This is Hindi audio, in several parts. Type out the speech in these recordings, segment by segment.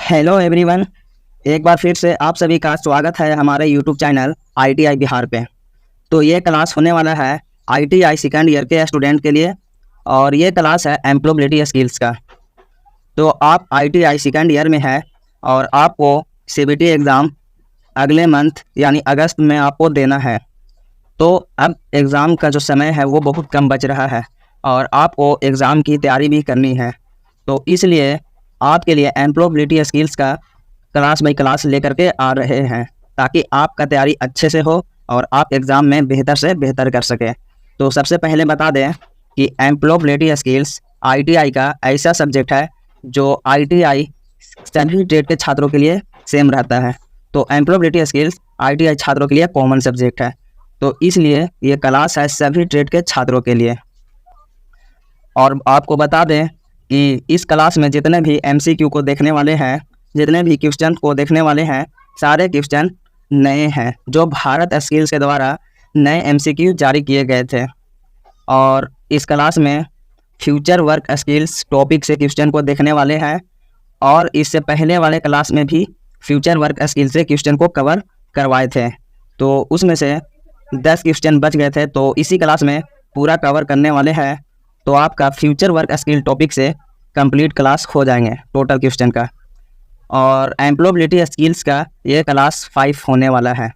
Hello everyone. एक बार फिर से आप सभी का स्वागत है हमारे यूट्यूब चैनल ITI बिहार पे। तो ये क्लास होने वाला है ITI सेकेंड ईयर के स्टूडेंट के लिए और ये क्लास है एम्प्लॉयबिलिटी स्किल्स का। तो आप ITI सेकेंड ईयर में है और आपको CBT एग्ज़ाम अगले मंथ यानी अगस्त में आपको देना है। तो अब एग्ज़ाम का जो समय है वो बहुत कम बच रहा है और आपको एग्ज़ाम की तैयारी भी करनी है। तो इसलिए आपके लिए एम्प्लॉयबिलिटी स्किल्स का क्लास बाई क्लास लेकर के आ रहे हैं ताकि आपका तैयारी अच्छे से हो और आप एग्ज़ाम में बेहतर से बेहतर कर सकें। तो सबसे पहले बता दें कि एम्प्लॉयबिलिटी स्किल्स ITI का ऐसा सब्जेक्ट है जो ITI सभी ट्रेड के छात्रों के लिए सेम रहता है। तो एम्प्लॉयबिलिटी स्किल्स ITI छात्रों के लिए कॉमन सब्जेक्ट है, तो इसलिए ये क्लास है सभी ट्रेड के छात्रों के लिए। और आपको बता दें कि इस क्लास में जितने भी MCQ को देखने वाले हैं, जितने भी क्वेश्चन को देखने वाले हैं, सारे क्वेश्चन नए हैं जो भारत स्किल्स के द्वारा नए MCQ जारी किए गए थे। और इस क्लास में फ्यूचर वर्क स्किल्स टॉपिक से क्वेश्चन को देखने वाले हैं और इससे पहले वाले क्लास में भी फ्यूचर वर्क स्किल्स से क्वेश्चन को कवर करवाए थे। तो उसमें से 10 क्वेश्चन बच गए थे, तो इसी क्लास में पूरा कवर करने वाले हैं। तो आपका फ्यूचर वर्क स्किल टॉपिक से कंप्लीट क्लास हो जाएंगे टोटल क्वेश्चन का। और एम्प्लॉयबिलिटी स्किल्स का ये क्लास 5 होने वाला है।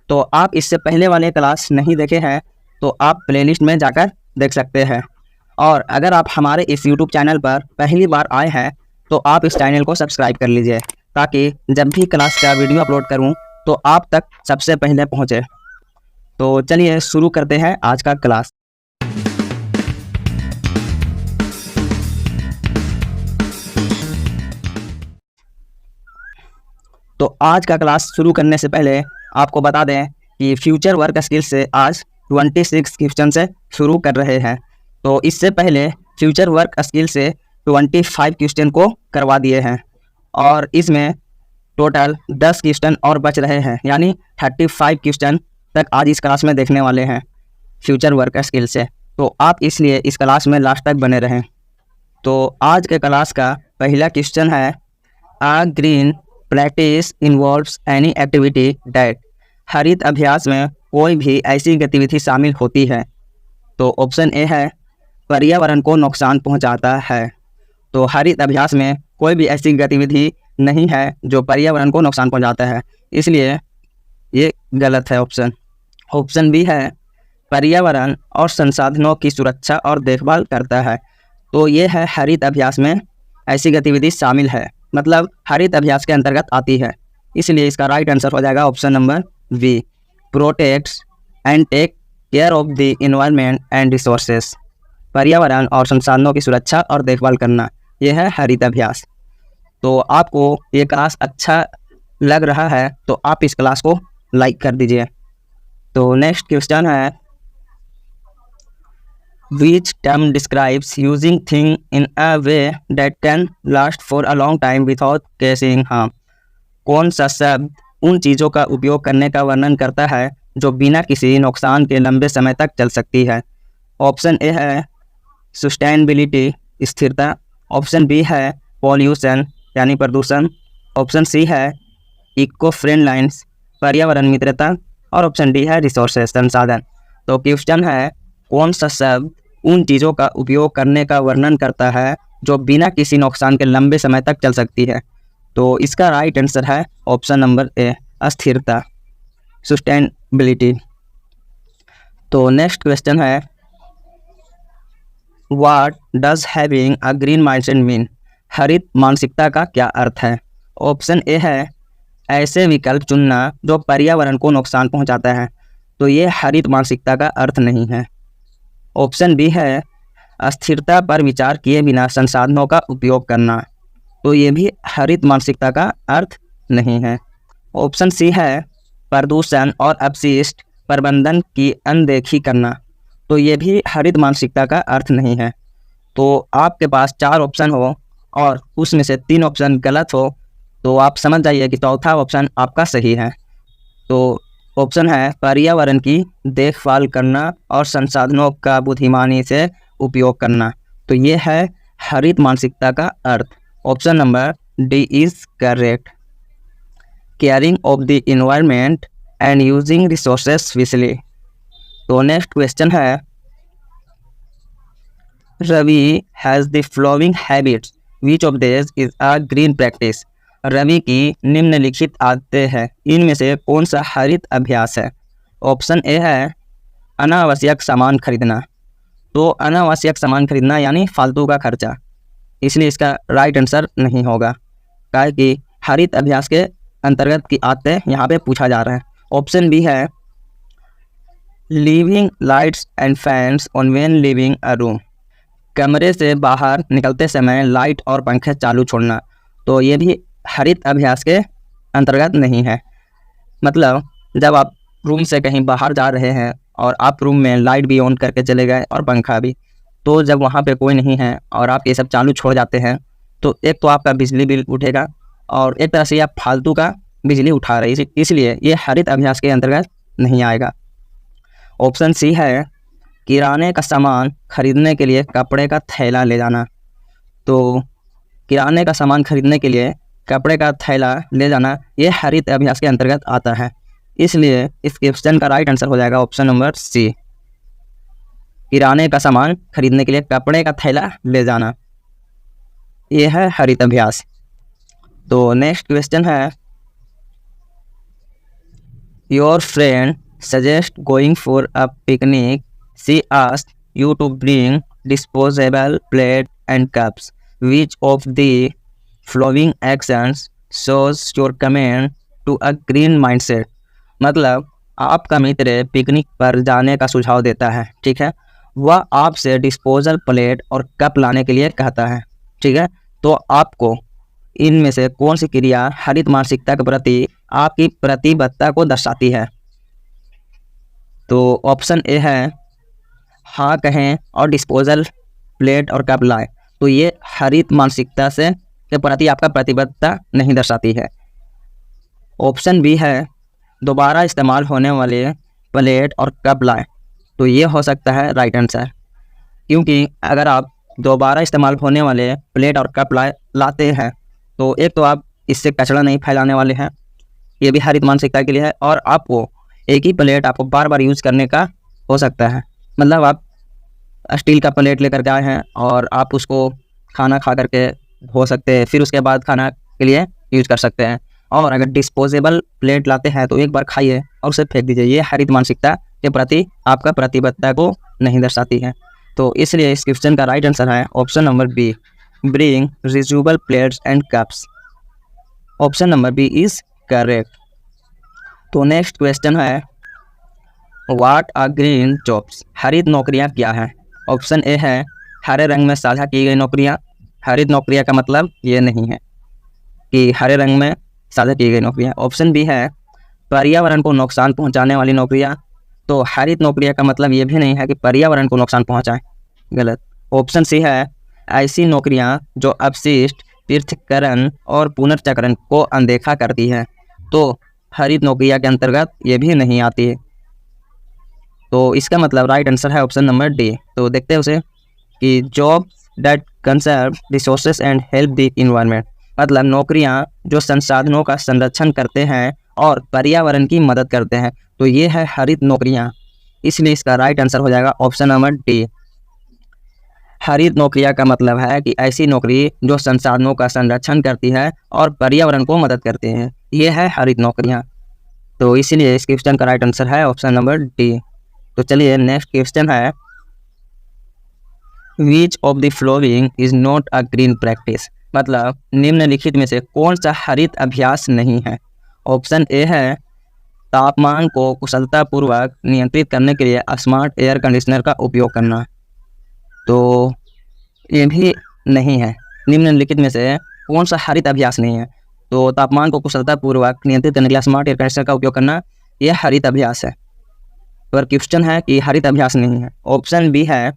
तो आप इससे पहले वाले क्लास नहीं देखे हैं तो आप प्लेलिस्ट में जाकर देख सकते हैं। और अगर आप हमारे इस यूट्यूब चैनल पर पहली बार आए हैं तो आप इस चैनल को सब्सक्राइब कर लीजिए ताकि जब भी क्लास का वीडियो अपलोड करूं तो आप तक सबसे पहले पहुंचे। तो चलिए शुरू करते हैं आज का क्लास। तो आज का क्लास शुरू करने से पहले आपको बता दें कि फ्यूचर वर्क स्किल्स से आज 26 क्वेश्चन से शुरू कर रहे हैं। तो इससे पहले फ्यूचर वर्क स्किल से 25 क्वेश्चन को करवा दिए हैं और इसमें टोटल 10 क्वेश्चन और बच रहे हैं, यानी 35 क्वेश्चन तक आज इस क्लास में देखने वाले हैं फ्यूचर वर्क स्किल से। तो आप इसलिए इस क्लास में लास्ट तक बने रहें। तो आज के क्लास का पहला क्वेश्चन है, a green practice involves any activity that. हरित अभ्यास में कोई भी ऐसी गतिविधि शामिल होती है। तो ऑप्शन ए है पर्यावरण को नुकसान पहुंचाता है। तो हरित अभ्यास में कोई भी ऐसी गतिविधि नहीं है जो पर्यावरण को नुकसान पहुंचाता है, इसलिए ये गलत है ऑप्शन। ऑप्शन बी है पर्यावरण और संसाधनों की सुरक्षा और देखभाल करता है। तो ये है हरित अभ्यास में ऐसी गतिविधि शामिल है, मतलब हरित अभ्यास के अंतर्गत आती है, इसलिए इसका राइट आंसर हो जाएगा option number B, protects and take care of the environment and resources. पर्यावरण और संसाधनों की सुरक्षा और देखभाल करना, यह है हरित अभ्यास। तो आपको ये क्लास अच्छा लग रहा है तो आप इस क्लास को लाइक कर दीजिए। तो नेक्स्ट क्वेश्चन है, Which term describes using thing in a way that can last for a long time without causing harm? कौन सा शब्द उन चीज़ों का उपयोग करने का वर्णन करता है जो बिना किसी नुकसान के लंबे समय तक चल सकती है? ऑप्शन ए है सस्टेनेबिलिटी, स्थिरता। ऑप्शन बी है पॉल्यूशन यानी प्रदूषण। ऑप्शन सी है इको फ्रेंडलाइंस, पर्यावरण मित्रता। और ऑप्शन डी है रिसोर्सेस, संसाधन। तो क्वेश्चन है, कौन सा शब्द उन चीज़ों का उपयोग करने का वर्णन करता है जो बिना किसी नुकसान के लंबे समय तक चल सकती है? तो इसका राइट आंसर है ऑप्शन नंबर ए, अस्थिरता, सस्टेनेबिलिटी। तो नेक्स्ट क्वेश्चन है, what does having a green mindset mean? हरित मानसिकता का क्या अर्थ है? ऑप्शन ए है ऐसे विकल्प चुनना जो पर्यावरण को नुकसान पहुंचाता है। तो ये हरित मानसिकता का अर्थ नहीं है। ऑप्शन बी है अस्थिरता पर विचार किए बिना संसाधनों का उपयोग करना। तो ये भी हरित मानसिकता का अर्थ नहीं है। ऑप्शन सी है प्रदूषण और अपशिष्ट प्रबंधन की अनदेखी करना। तो ये भी हरित मानसिकता का अर्थ नहीं है। तो आपके पास 4 ऑप्शन हो और उसमें से 3 ऑप्शन गलत हो तो आप समझ जाइए कि चौथा ऑप्शन आपका सही है। तो ऑप्शन है पर्यावरण की देखभाल करना और संसाधनों का बुद्धिमानी से उपयोग करना। तो ये है हरित मानसिकता का अर्थ, option number D is correct. Caring of the environment and using resources wisely. तो नेक्स्ट क्वेश्चन है, Ravi has the following habits, which of this is a green practice. Ravi की निम्नलिखित आदतें हैं, इनमें से कौन सा हरित अभ्यास है। ऑप्शन ए है अनावश्यक सामान खरीदना। तो अनावश्यक सामान खरीदना यानी फालतू का खर्चा, इसलिए इसका राइट आंसर नहीं होगा, क्या कि हरित अभ्यास के अंतर्गत की आदतें यहाँ पे पूछा जा रहा है। ऑप्शन बी है leaving lights and fans on when leaving a room. कमरे से बाहर निकलते समय लाइट और पंखे चालू छोड़ना। तो ये भी हरित अभ्यास के अंतर्गत नहीं है। मतलब जब आप रूम से कहीं बाहर जा रहे हैं और आप रूम में लाइट भी ऑन करके चले गए और पंखा भी, तो जब वहाँ पे कोई नहीं है और आप ये सब चालू छोड़ जाते हैं तो एक तो आपका बिजली बिल उठेगा और एक तरह से आप फालतू का बिजली उठा रहे हैं, इसलिए ये हरित अभ्यास के अंतर्गत नहीं आएगा। ऑप्शन सी है किराने का सामान खरीदने के लिए कपड़े का थैला ले जाना। तो किराने का सामान खरीदने के लिए कपड़े का थैला ले जाना ये हरित अभ्यास के अंतर्गत आता है, इसलिए इस क्वेश्चन का राइट आंसर हो जाएगा ऑप्शन नंबर सी, किराने का सामान खरीदने के लिए कपड़े का थैला ले जाना, ये है हरित अभ्यास। तो नेक्स्ट क्वेश्चन है, your friend suggest going for a picnic, she asked you to bring disposable plate and cups, which of the following actions shows your comment to a green mindset. मतलब आपका मित्र पिकनिक पर जाने का सुझाव देता है, ठीक है, वह आपसे डिस्पोजल प्लेट और कप लाने के लिए कहता है, ठीक है, तो आपको इनमें से कौन सी क्रिया हरित मानसिकता के प्रति आपकी प्रतिबद्धता को दर्शाती है। तो ऑप्शन ए है हाँ कहें और डिस्पोजल प्लेट और कप लाएं। तो ये हरित मानसिकता से के प्रति आपका प्रतिबद्धता नहीं दर्शाती है। ऑप्शन बी है दोबारा इस्तेमाल होने वाले प्लेट और कप लाएं। तो ये हो सकता है राइट आंसर, क्योंकि अगर आप दोबारा इस्तेमाल होने वाले प्लेट और कप लाते हैं तो एक तो आप इससे कचरा नहीं फैलाने वाले हैं, ये भी हरित मानसिकता के लिए है, और आपको एक ही प्लेट आपको बार बार यूज़ करने का हो सकता है। मतलब आप स्टील का प्लेट लेकर के आए हैं और आप उसको खाना खा करके धो सकते हैं, फिर उसके बाद खाना के लिए यूज कर सकते हैं। और अगर डिस्पोजेबल प्लेट लाते हैं तो एक बार खाइए और उसे फेंक दीजिए, ये हरित मानसिकता के प्रति आपका प्रतिबद्धता को नहीं दर्शाती है। तो इसलिए इस क्वेश्चन का राइट आंसर है option number B, bring reusable plates and cups. Option number B is correct. तो नेक्स्ट क्वेश्चन है, व्हाट आर ग्रीन जॉब्स, हरित नौकरियां क्या हैं। ऑप्शन ए है हरे रंग में साझा की गई नौकरियां। हरित नौकरियां का मतलब ये नहीं है कि हरे रंग में साझा की गई नौकरियां। ऑप्शन बी है पर्यावरण को नुकसान पहुंचाने वाली नौकरियां। तो हरित नौकरियां का मतलब ये भी नहीं है कि पर्यावरण को नुकसान पहुंचाएं, गलत। ऑप्शन सी है ऐसी नौकरियां जो अपशिष्ट पृथक्करण और पुनर्चक्रण को अनदेखा करती है। तो हरित नौकरियां के अंतर्गत ये भी नहीं आती है। तो इसका मतलब राइट आंसर है ऑप्शन नंबर डी। तो देखते हैं उसे कि job that conserve resources and help the environment, मतलब नौकरियां जो संसाधनों का संरक्षण करते हैं और पर्यावरण की मदद करते हैं। तो ये है हरित नौकरियां, इसलिए इसका राइट आंसर हो जाएगा ऑप्शन नंबर डी। हरित नौकरियां का मतलब है कि ऐसी नौकरी जो संसाधनों का संरक्षण करती है और पर्यावरण को मदद करती है, ये है हरित नौकरियां। तो इसीलिए इस क्वेश्चन का राइट आंसर है ऑप्शन नंबर डी। तो चलिए नेक्स्ट क्वेश्चन है, विच of the following is not a green practice, मतलब निम्नलिखित में से कौन सा हरित अभ्यास नहीं है। ऑप्शन ए है तापमान को कुशलतापूर्वक नियंत्रित करने के लिए स्मार्ट एयर कंडीशनर का उपयोग करना। तो ये भी नहीं है। निम्नलिखित में से कौन सा हरित अभ्यास नहीं है। तो तापमान को कुशलतापूर्वक नियंत्रित करने के लिए स्मार्ट एयर कंडीशनर का उपयोग करना, यह हरित अभ्यास है। पर क्वेश्चन है कि हरित अभ्यास नहीं है। ऑप्शन बी है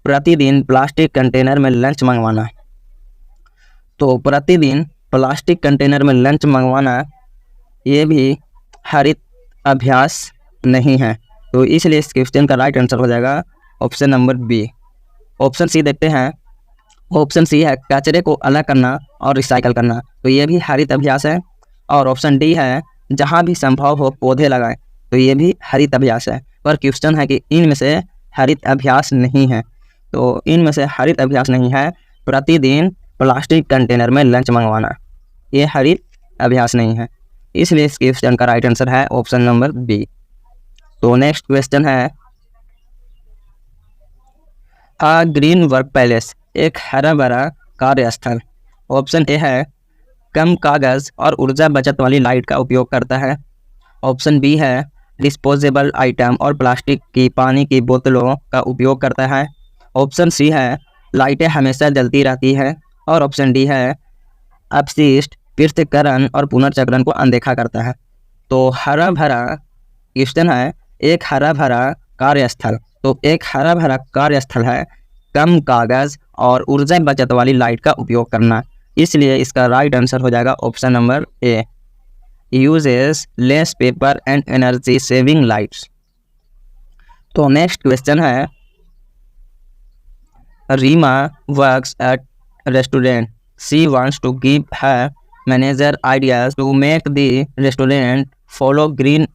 प्रतिदिन प्लास्टिक कंटेनर में लंच मंगवाना। तो प्रतिदिन प्लास्टिक कंटेनर में लंच मंगवाना ये भी हरित अभ्यास नहीं है। तो इसलिए इस क्वेश्चन का राइट आंसर हो जाएगा option number B. Option C देखते हैं, ऑप्शन सी है कचरे को अलग करना और रिसाइकल करना, तो ये भी हरित अभ्यास है। और ऑप्शन डी है जहाँ भी संभव हो पौधे लगाएं, तो ये भी हरित अभ्यास है। पर क्वेश्चन है कि इनमें से हरित अभ्यास नहीं है, तो इनमें से हरित अभ्यास नहीं है प्रतिदिन प्लास्टिक कंटेनर में लंच मंगवाना, ये हरित अभ्यास नहीं है। इसलिए इस क्वेश्चन का राइट आंसर है ऑप्शन नंबर बी। तो नेक्स्ट क्वेश्चन है अ ग्रीन वर्क पैलेस, एक हरा भरा कार्यस्थल। ऑप्शन ए है कम कागज़ और ऊर्जा बचत वाली लाइट का उपयोग करता है। ऑप्शन बी है डिस्पोजेबल आइटम और प्लास्टिक की पानी की बोतलों का उपयोग करता है। ऑप्शन सी है लाइटें हमेशा जलती रहती है। और ऑप्शन डी है अपशिष्ट पृथक्करण और पुनर्चक्रण को अनदेखा करता है। तो हरा भरा क्वेश्चन है एक हरा भरा कार्यस्थल, तो एक हरा भरा कार्यस्थल है कम कागज़ और ऊर्जा बचत वाली लाइट का उपयोग करना, इसलिए इसका राइट आंसर हो जाएगा option number A, uses less paper and energy saving lights. तो नेक्स्ट क्वेश्चन है Reema works at restaurant, she wants to give her manager ideas to make the restaurant follow green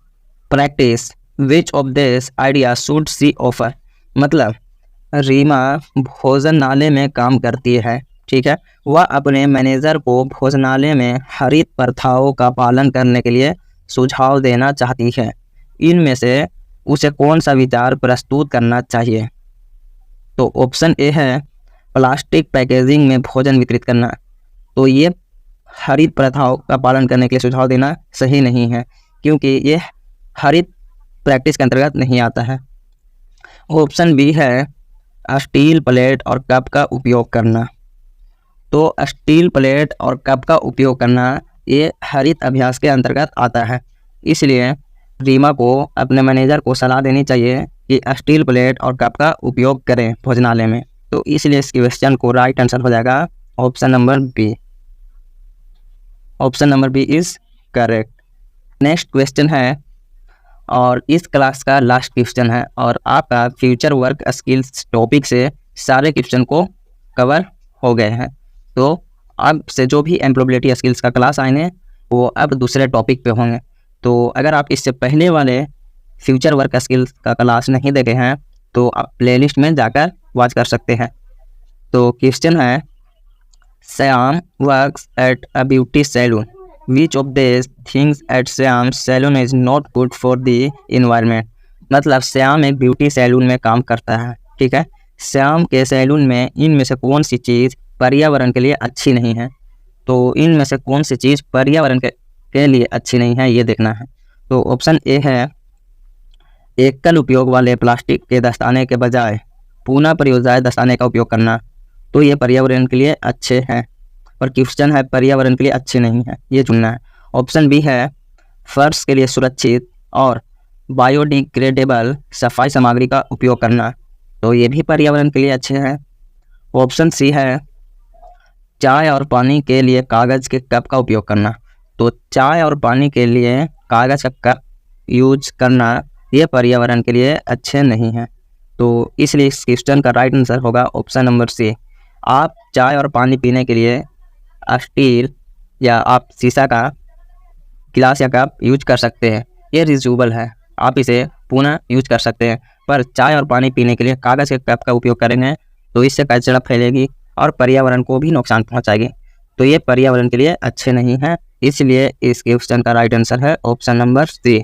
practice, which of this idea should she offer. मतलब रीमा भोजनालय में काम करती है, ठीक है, वह अपने मैनेजर को भोजनालय में हरित प्रथाओं का पालन करने के लिए सुझाव देना चाहती है। इनमें से उसे कौन सा विचार प्रस्तुत करना चाहिए। तो ऑप्शन ए है प्लास्टिक पैकेजिंग में भोजन वितरित करना, तो ये हरित प्रथाओं का पालन करने के लिए सुझाव देना सही नहीं है, क्योंकि ये हरित प्रैक्टिस के अंतर्गत नहीं आता है। ऑप्शन बी है स्टील प्लेट और कप का उपयोग करना, तो स्टील प्लेट और कप का उपयोग करना ये हरित अभ्यास के अंतर्गत आता है। इसलिए रीमा को अपने मैनेजर को सलाह देनी चाहिए कि स्टील प्लेट और कप का उपयोग करें भोजनालय में। तो इसलिए इस क्वेश्चन को राइट आंसर हो जाएगा option number B. Option number B is correct. Next question है और इस क्लास का लास्ट क्वेश्चन है और आपका फ्यूचर वर्क स्किल्स टॉपिक से सारे क्वेश्चन को कवर हो गए हैं। तो अब से जो भी एम्प्लॉयबिलिटी स्किल्स का क्लास आएंगे वो अब दूसरे टॉपिक पे होंगे। तो अगर आप इससे पहले वाले फ्यूचर वर्क स्किल्स का क्लास नहीं देखे हैं तो आप प्लेलिस्ट में जाकर वॉच कर सकते हैं। तो क्वेश्चन है Shyam works at a beauty salon, which of this things at Shyam salon is not good for the environment. मतलब श्याम एक ब्यूटी सैलून में काम करता है, ठीक है, श्याम के सैलून में इनमें से कौन सी चीज़ पर्यावरण के लिए अच्छी नहीं है। तो इनमें से कौन सी चीज़ पर्यावरण के लिए अच्छी नहीं है ये देखना है। तो ऑप्शन ए है एकल उपयोग वाले प्लास्टिक के दस्ताने के बजाय पुनः प्रयोज्य दस्ताने का उपयोग करना, तो ये पर्यावरण के लिए अच्छे हैं, और क्वेश्चन है पर्यावरण के लिए अच्छे नहीं है, ये चुनना है। ऑप्शन बी है फर्श के लिए सुरक्षित और बायोडिग्रेडेबल सफाई सामग्री का उपयोग करना, तो ये भी पर्यावरण के लिए अच्छे हैं। ऑप्शन सी है चाय और पानी के लिए कागज़ के कप का उपयोग करना, तो चाय और पानी के लिए कागज़ का कप यूज करना ये पर्यावरण के लिए अच्छे नहीं हैं। तो इसलिए इस क्वेश्चन का राइट आंसर होगा ऑप्शन नंबर सी। आप चाय और पानी पीने के लिए स्टील या आप शीशा का गिलास या कप यूज कर सकते हैं, ये रियूजेबल है, आप इसे पुनः यूज कर सकते हैं। पर चाय और पानी पीने के लिए कागज़ के कप का उपयोग करेंगे तो इससे कचरा फैलेगी और पर्यावरण को भी नुकसान पहुंचाएगी, तो ये पर्यावरण के लिए अच्छे नहीं हैं। इसलिए इस क्वेश्चन का राइट आंसर है ऑप्शन नंबर सी।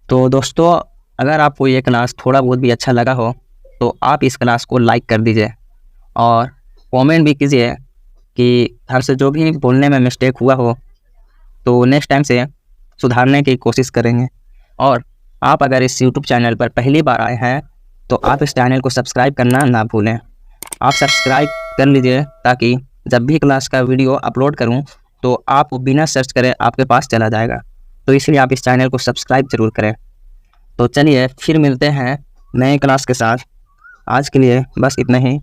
तो दोस्तों अगर आपको ये क्लास थोड़ा बहुत भी अच्छा लगा हो तो आप इस क्लास को लाइक कर दीजिए और कमेंट भी कीजिए कि हमसे जो भी बोलने में मिस्टेक हुआ हो तो नेक्स्ट टाइम से सुधारने की कोशिश करेंगे। और आप अगर इस यूट्यूब चैनल पर पहली बार आए हैं तो आप इस चैनल को सब्सक्राइब करना ना भूलें। आप सब्सक्राइब कर लीजिए ताकि जब भी क्लास का वीडियो अपलोड करूं तो आप बिना सर्च करें आपके पास चला जाएगा, तो इसलिए आप इस चैनल को सब्सक्राइब जरूर करें। तो चलिए फिर मिलते हैं नए क्लास के साथ, आज के लिए बस इतना ही।